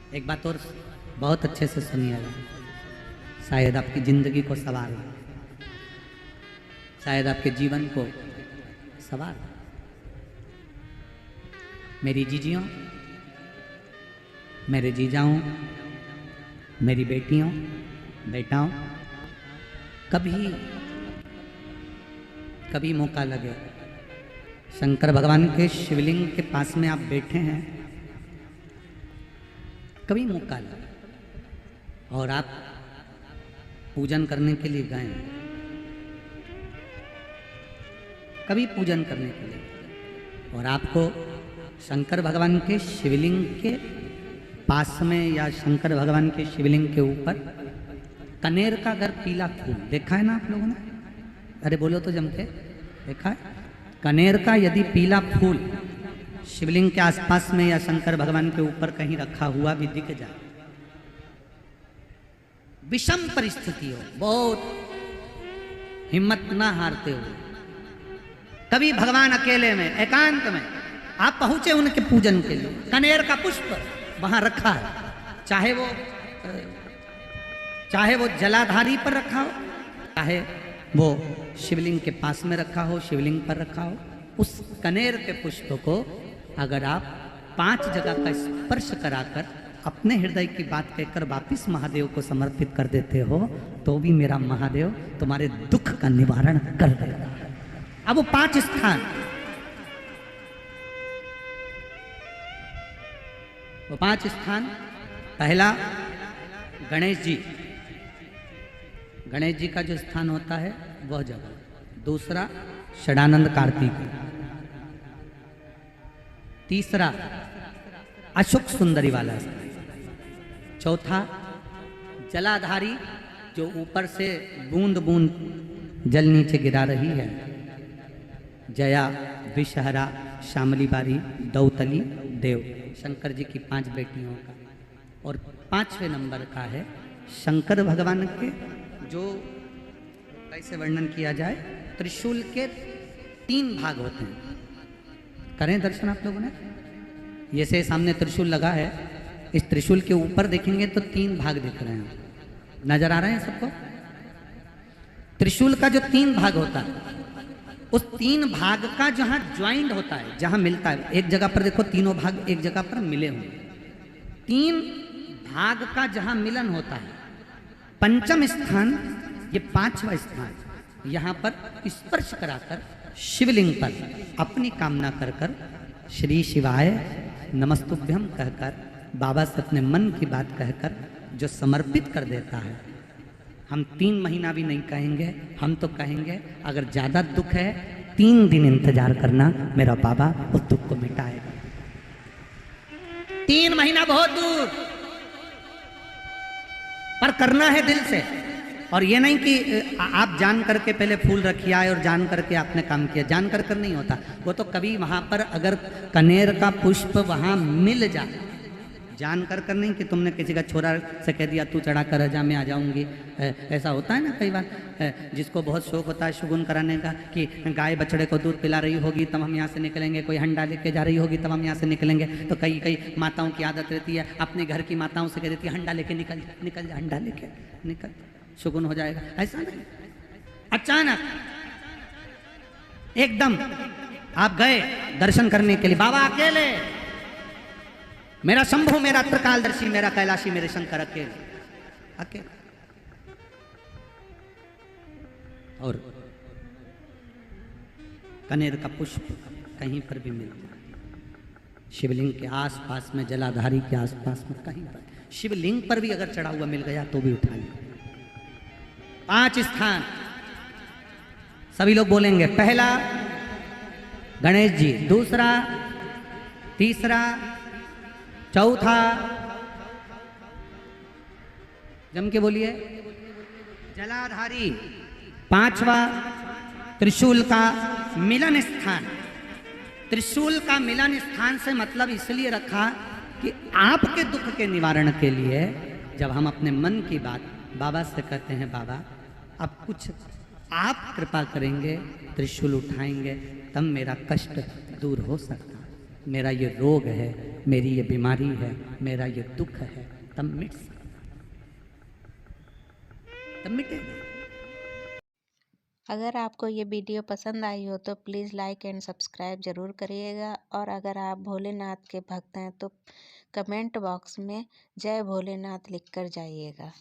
एक बात और बहुत अच्छे से सुनिएगा, शायद आपकी जिंदगी को सवार हो, शायद आपके जीवन को सवार हो। मेरी जीजियों, मेरे जीजाओं, मेरी बेटियों, बेटाओं, कभी मौका लगे, शंकर भगवान के शिवलिंग के पास में आप बैठे हैं, कभी मौका लगे और आप पूजन करने के लिए गए, कभी पूजन करने के लिए, और आपको शंकर भगवान के शिवलिंग के पास में या शंकर भगवान के शिवलिंग के ऊपर कनेर का अगर पीला फूल देखा है ना आप लोगों ने, अरे बोलो तो जम के, देखा है? कनेर का यदि पीला फूल शिवलिंग के आसपास में या शंकर भगवान के ऊपर कहीं रखा हुआ भी दिख जाए, विषम परिस्थिति हो, बहुत हिम्मत ना हारते हो, कभी भगवान अकेले में एकांत में आप पहुंचे उनके पूजन के लिए, कनेर का पुष्प वहां रखा है, चाहे वो जलाधारी पर रखा हो, चाहे वो शिवलिंग के पास में रखा हो, शिवलिंग पर रखा हो, उस कनेर के पुष्प को अगर आप 5 जगह का स्पर्श कराकर अपने हृदय की बात कहकर वापिस महादेव को समर्पित कर देते हो, तो भी मेरा महादेव तुम्हारे दुख का निवारण कर देगा। अब वो 5 स्थान, वो 5 स्थान, पहला गणेश जी, गणेश जी का जो स्थान होता है वह जगह, दूसरा षडानंद कार्तिक, तीसरा अशोक सुंदरी वाला स्थान, चौथा जलाधारी जो ऊपर से बूंद बूंद जल नीचे गिरा रही है, जया, विषहरा, श्यामली बारी, दौतली, देव, शंकर जी की 5 बेटियों का, और 5वें नंबर का है शंकर भगवान के, जो कैसे वर्णन किया जाए, त्रिशूल के 3 भाग होते हैं। करें दर्शन आप लोगों ने, ये से सामने त्रिशूल लगा है, इस त्रिशूल के ऊपर देखेंगे तो 3 भाग दिख रहे हैं, नजर आ रहे हैं सबको? त्रिशूल का जो 3 भाग होता है, उस 3 भाग का जहां ज्वाइंट होता है, जहां मिलता है, एक जगह पर देखो तीनों भाग एक जगह पर मिले हुए, 3 भाग का जहां मिलन होता है, 5वां स्थान, ये 5वां स्थान, यहां पर स्पर्श कराकर शिवलिंग पर अपनी कामना कर कर श्री शिवाय नमस्तुभ्यम कहकर बाबा से अपने मन की बात कहकर जो समर्पित कर देता है, हम 3 महीना भी नहीं कहेंगे, हम तो कहेंगे अगर ज्यादा दुख है 3 दिन इंतजार करना, मेरा बाबा उस दुख को मिटाएगा। 3 महीना बहुत दूर, पर करना है दिल से, और ये नहीं कि आप जान करके पहले फूल रखिए आए और जान करके आपने काम किया, जान कर नहीं होता वो तो, कभी वहां पर अगर कनेर का पुष्प वहां मिल जाए, जान कर नहीं कि तुमने किसी का छोरा से कह दिया तू चढ़ा कर जा मैं आ जाऊंगी, ऐसा होता है ना कई बार, जिसको बहुत शौक होता है शगुन कराने का कि गाय बछड़े को दूध पिला रही होगी तब हम यहाँ से निकलेंगे, कोई हंडा लेके जा रही होगी तब हम यहाँ से निकलेंगे, तो कई माताओं की आदत रहती है, अपने घर की माताओं से कह देती है हंडा लेके निकल जा, हंडा लेके निकल, शगुन हो जाएगा। ऐसा नहीं, अचानक एकदम आप गए दर्शन करने के लिए, बाबा अकेले, मेरा शंभु, मेरा त्रिकालदर्शी, मेरा कैलाशी, मेरे शंकर अकेले, और कनेर का पुष्प कहीं पर भी मिलता है, शिवलिंग के आसपास में, जलाधारी के आसपास में, कहीं पर, शिवलिंग पर भी अगर चढ़ा हुआ मिल गया तो भी उठा लिया। 5 स्थान सभी लोग बोलेंगे, पहला गणेश जी, दूसरा, तीसरा, चौथा, जम के बोलिए, जलाधारी, 5वां त्रिशूल का मिलन स्थान। त्रिशूल का मिलन स्थान से मतलब इसलिए रखा कि आपके दुख के निवारण के लिए जब हम अपने मन की बात बाबा से कहते हैं, बाबा अब कुछ आप कृपा करेंगे, त्रिशूल उठाएंगे तब मेरा कष्ट दूर हो सकता। मेरा ये रोग है, मेरी ये बीमारी है, मेरा ये दुख है, तब मिटेगा। अगर आपको ये वीडियो पसंद आई हो तो प्लीज़ लाइक एंड सब्सक्राइब ज़रूर करिएगा। और अगर आप भोलेनाथ के भक्त हैं तो कमेंट बॉक्स में जय भोलेनाथ लिख कर जाइएगा।